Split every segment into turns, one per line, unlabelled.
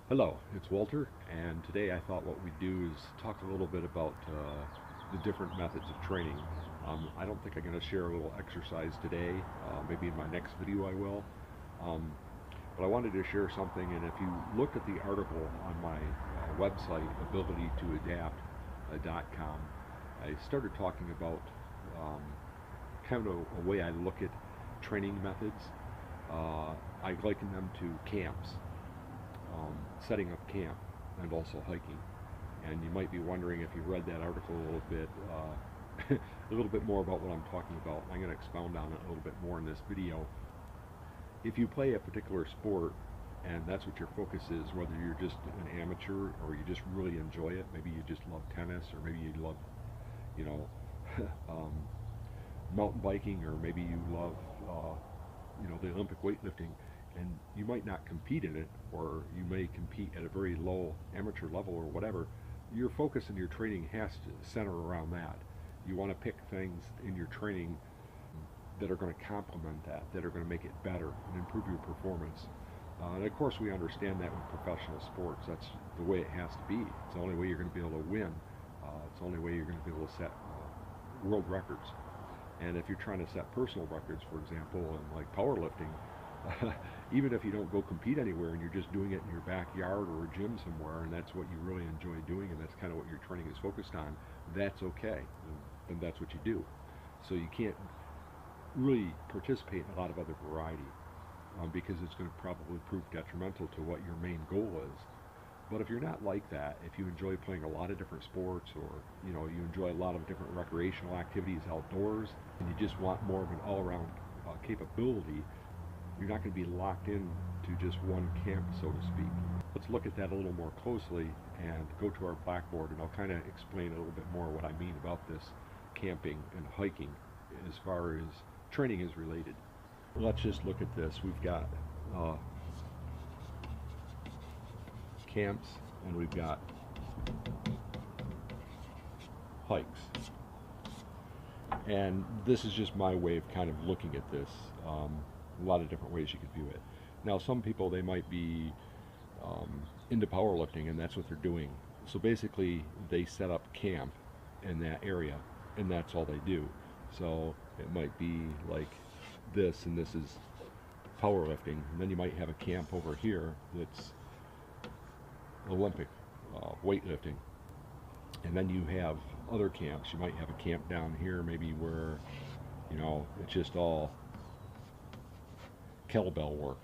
Hello, it's Walter, and today I thought what we'd do is talk a little bit about the different methods of training. I don't think I'm going to share a little exercise today. Maybe in my next video I will. Um, but I wanted to share something, and if you look at the article on my website, abilitytoadapt.com, I started talking about um, kind of a way I look at training methods. I liken them to camps, setting up camp, and also hiking. And you might be wondering if you read that article a little bit, a little bit more about what I'm talking about. I'm going to expound on it a little bit more in this video. If you play a particular sport and that's what your focus is, whether you're just an amateur or you just really enjoy it, maybe you just love tennis, or maybe you love, you know, um, mountain biking, or maybe you love, the Olympic weightlifting, and you might not compete in it, or you may compete at a very low amateur level or whatever. Your focus in your training has to center around that. You want to pick things in your training that are going to complement that, that are going to make it better and improve your performance. And of course, we understand that with professional sports. That's the way it has to be. It's the only way you're going to be able to win. It's the only way you're going to be able to set world records. And if you're trying to set personal records, for example, in like powerlifting, even if you don't go compete anywhere and you're just doing it in your backyard or a gym somewhere, and that's what you really enjoy doing, and that's kind of what your training is focused on, that's okay. And that's what you do. So you can't really participate in a lot of other variety, because it's going to probably prove detrimental to what your main goal is. But if you're not like that, if you enjoy playing a lot of different sports, or you enjoy a lot of different recreational activities outdoors, and you just want more of an all-around capability, you're not going to be locked in to just one camp, so to speak. Let's look at that a little more closely and go to our blackboard, and I'll kind of explain a little bit more what I mean about this camping and hiking as far as training is related. Let's just look at this. We've got camps, and we've got hikes. And this is just my way of kind of looking at this. A lot of different ways you could view it. Now, some people, they might be into powerlifting, and that's what they're doing. So basically, they set up camp in that area, and that's all they do. So it might be like this, and this is powerlifting. And then you might have a camp over here that's Olympic weightlifting. And then you have other camps. You might have a camp down here, maybe where, it's just all kettlebell work.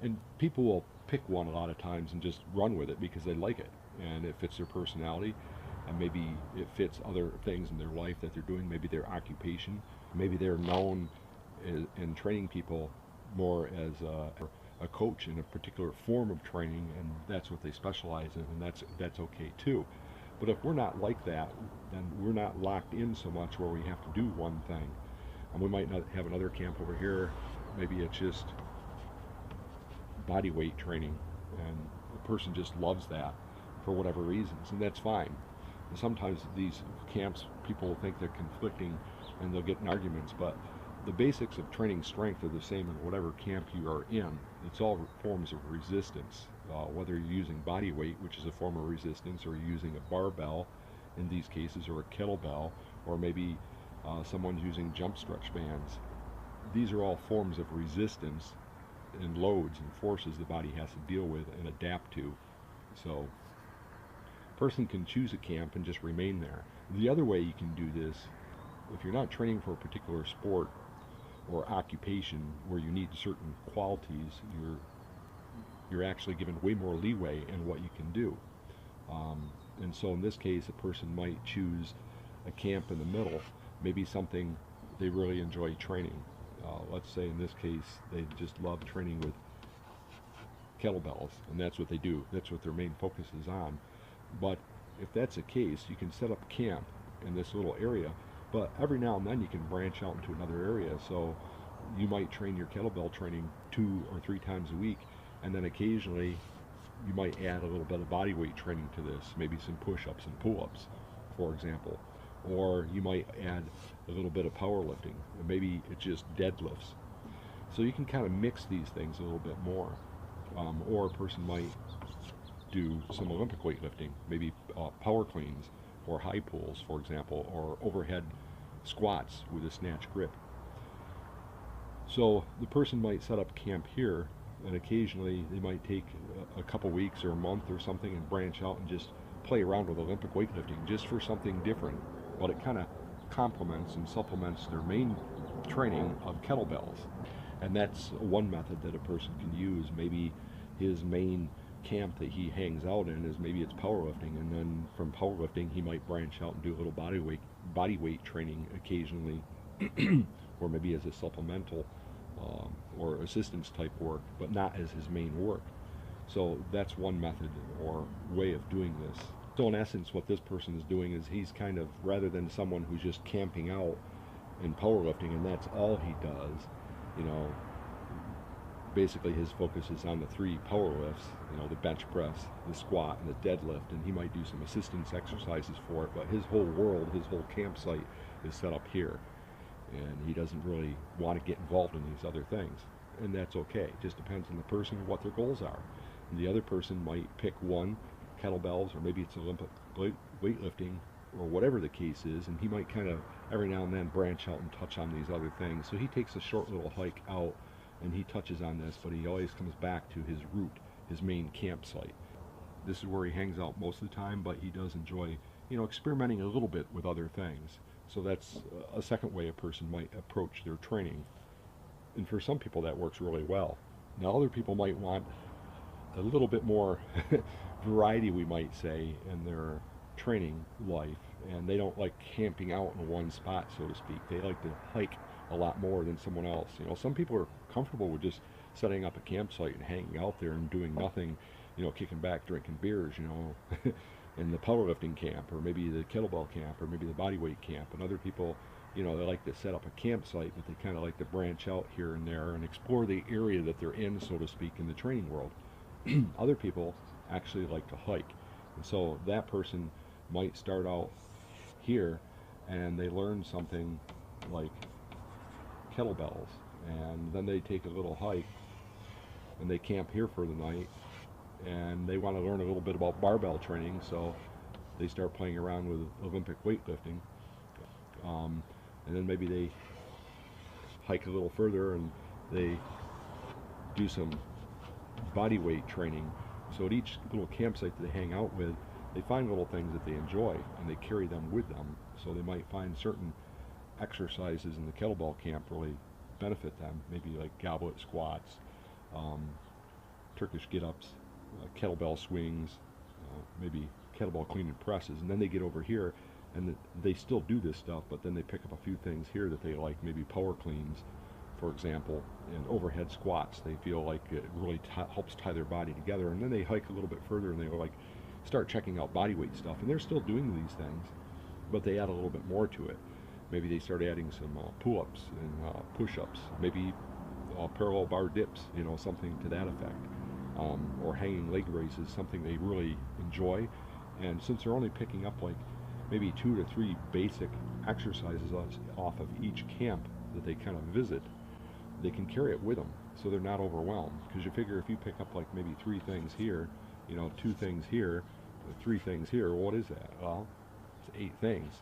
And people will pick one a lot of times and just run with it because they like it, and it fits their personality, and maybe it fits other things in their life that they're doing, maybe their occupation. Maybe they're known in training people more as a coach in a particular form of training, and that's what they specialize in, and that's okay too. But if we're not like that, then we're not locked in so much where we have to do one thing. And we might not have another camp over here. Maybe it's just body weight training, and the person just loves that for whatever reasons, and that's fine. And sometimes these camps, people think they're conflicting, and they'll get in arguments, but the basics of training strength are the same in whatever camp you are in. It's all forms of resistance, whether you're using body weight, which is a form of resistance, or you're using a barbell in these cases, or a kettlebell, or maybe someone's using jump stretch bands. These are all forms of resistance and loads and forces the body has to deal with and adapt to. So a person can choose a camp and just remain there. The other way you can do this, if you're not training for a particular sport or occupation where you need certain qualities, you're actually given way more leeway in what you can do. And so in this case, a person might choose a camp in the middle, maybe something they really enjoy training. Let's say in this case, they just love training with kettlebells, and that's what they do. That's what their main focus is on. But if that's the case, you can set up camp in this little area, but every now and then you can branch out into another area. So you might train your kettlebell training 2 or 3 times a week, and then occasionally you might add a little bit of body weight training to this, maybe some push-ups and pull-ups, for example. Or you might add a little bit of powerlifting, and maybe it's just deadlifts. So you can kind of mix these things a little bit more. Or a person might do some Olympic weightlifting, maybe power cleans or high pulls, for example, or overhead squats with a snatch grip. So the person might set up camp here, and occasionally they might take a couple weeks or a month or something and branch out and just play around with Olympic weightlifting just for something different. But it kind of complements and supplements their main training of kettlebells. And that's one method that a person can use. Maybe his main camp that he hangs out in is maybe it's powerlifting, and then from powerlifting he might branch out and do a little body weight training occasionally, or maybe as a supplemental or assistance type work, but not as his main work. So that's one method or way of doing this. So in essence, what this person is doing is he's kind of, rather than someone who's just camping out in powerlifting and that's all he does, you know, basically his focus is on the 3 power lifts, you know, the bench press, the squat, and the deadlift, and he might do some assistance exercises for it, but his whole world, his whole campsite is set up here, and he doesn't really want to get involved in these other things, and that's okay. It just depends on the person and what their goals are. And the other person might pick one, kettlebells, or maybe it's Olympic weightlifting, or whatever the case is, and he might kind of every now and then branch out and touch on these other things. So he takes a short little hike out and he touches on this, but he always comes back to his route, his main campsite. This is where he hangs out most of the time, but he does enjoy, you know, experimenting a little bit with other things. So that's a second way a person might approach their training. And for some people that works really well. Now other people might want a little bit more variety, we might say, in their training life, and they don't like camping out in one spot, so to speak. They like to hike a lot more than someone else. You know, some people are comfortable with just setting up a campsite and hanging out there and doing nothing, you know, kicking back, drinking beers, you know, in the powerlifting camp, or maybe the kettlebell camp, or maybe the bodyweight camp. And other people, you know, they like to set up a campsite, but they kind of like to branch out here and there and explore the area that they're in, so to speak, in the training world. Other people actually like to hike, and so that person might start out here and they learn something like kettlebells, and then they take a little hike and they camp here for the night, and they want to learn a little bit about barbell training, so they start playing around with Olympic weightlifting, and then maybe they hike a little further and they do some body weight training. So at each little campsite that they hang out with, they find little things that they enjoy and they carry them with them. So they might find certain exercises in the kettlebell camp really benefit them, maybe like goblet squats, Turkish get-ups, kettlebell swings, maybe kettlebell clean and presses. And then they get over here and they still do this stuff, but then they pick up a few things here that they like, maybe power cleans, for example, and overhead squats. They feel like it really helps tie their body together. And then they hike a little bit further and they like start checking out body weight stuff, and they're still doing these things, but they add a little bit more to it. Maybe they start adding some pull-ups and push-ups, maybe parallel bar dips, you know, something to that effect, or hanging leg raises, something they really enjoy. And since they're only picking up like maybe 2 to 3 basic exercises off of each camp that they kind of visit, they can carry it with them, so they're not overwhelmed. Because you figure if you pick up like maybe 3 things here, you know, 2 things here, 3 things here, what is that? Well, it's 8 things.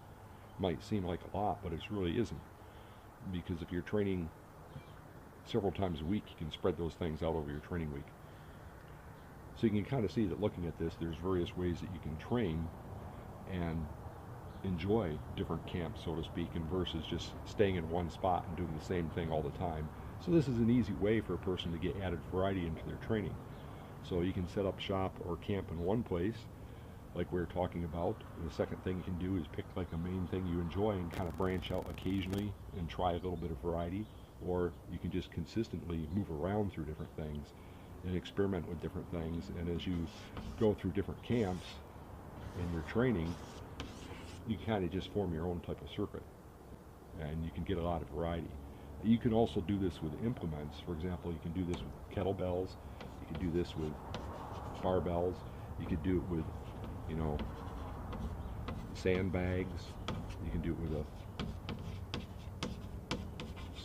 Might seem like a lot, but it really isn't. Because if you're training several times a week, you can spread those things out over your training week. So you can kind of see that looking at this, there's various ways that you can train and enjoy different camps, so to speak, and versus just staying in one spot and doing the same thing all the time. So this is an easy way for a person to get added variety into their training. So you can set up shop or camp in one place, like we were talking about. And the second thing you can do is pick like a main thing you enjoy and kind of branch out occasionally and try a little bit of variety. Or you can just consistently move around through different things and experiment with different things. And as you go through different camps in your training, you kind of just form your own type of circuit, and you can get a lot of variety. You can also do this with implements. For example, you can do this with kettlebells, you can do this with barbells, you could do it with, you know, sandbags, you can do it with a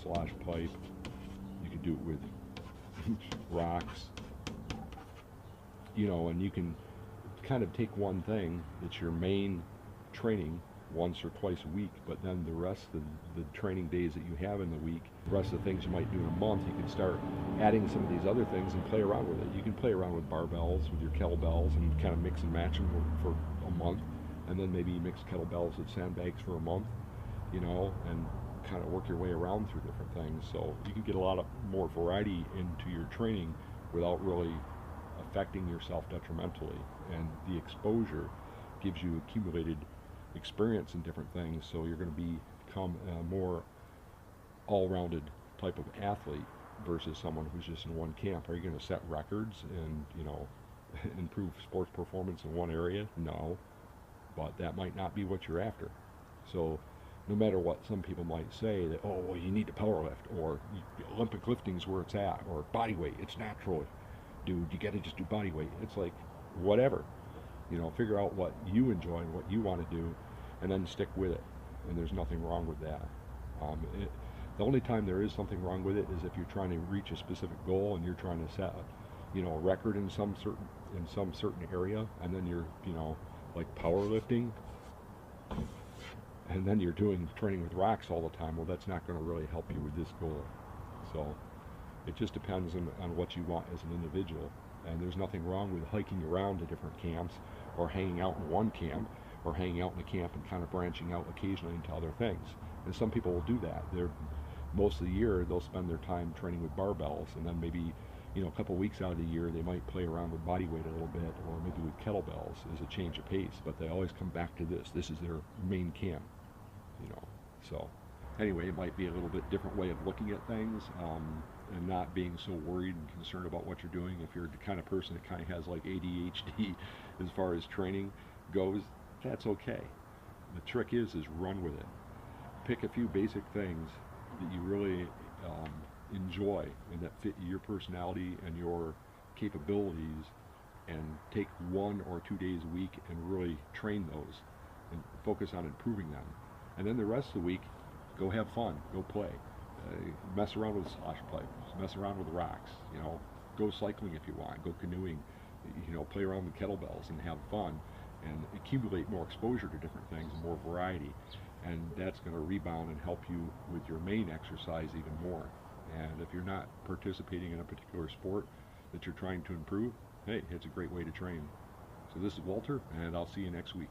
slosh pipe, you can do it with rocks, you know, and you can kind of take one thing that's your main training once or twice a week, but then the rest of the training days that you have in the week, the rest of the things you might do in a month, you can start adding some of these other things and play around with it. You can play around with barbells, with your kettlebells, and kind of mix and match them for a month, and then maybe you mix kettlebells with sandbags for a month, you know, and kind of work your way around through different things. So you can get a lot of more variety into your training without really affecting yourself detrimentally, and the exposure gives you accumulated experience in different things, so you're going to become a more all-rounded type of athlete versus someone who's just in one camp. Are you going to set records and, you know, improve sports performance in one area? No, but that might not be what you're after. So no matter what some people might say, that, oh, well, you need to power lift, or Olympic lifting's where it's at, or body weight, it's natural, dude, you got to just do body weight. It's like, whatever. You know, figure out what you enjoy and what you want to do, and then stick with it. And there's nothing wrong with that. The only time there is something wrong with it is if you're trying to reach a specific goal and you're trying to set, you know, a record in some certain area, and then you're, you know, like powerlifting, and then you're doing training with rocks all the time. Well, that's not going to really help you with this goal. So it just depends on what you want as an individual. And there's nothing wrong with hiking around to different camps, or hanging out in one camp, or hanging out in a camp and kind of branching out occasionally into other things. And some people will do that. Most of the year they'll spend their time training with barbells, and then maybe, you know, a couple weeks out of the year they might play around with body weight a little bit, or maybe with kettlebells as a change of pace. But they always come back to this. This is their main camp, you know. So anyway, it might be a little bit different way of looking at things. And not being so worried and concerned about what you're doing. If you're the kind of person that kind of has like ADHD as far as training goes, that's okay. The trick is run with it. Pick a few basic things that you really enjoy and that fit your personality and your capabilities, and take 1 or 2 days a week and really train those and focus on improving them. And then the rest of the week, go have fun, go play. Mess around with slosh pipes, mess around with rocks, you know, go cycling if you want, go canoeing, you know, play around with kettlebells and have fun, and accumulate more exposure to different things, more variety, and that's going to rebound and help you with your main exercise even more. And if you're not participating in a particular sport that you're trying to improve, hey, it's a great way to train. So this is Walter, and I'll see you next week.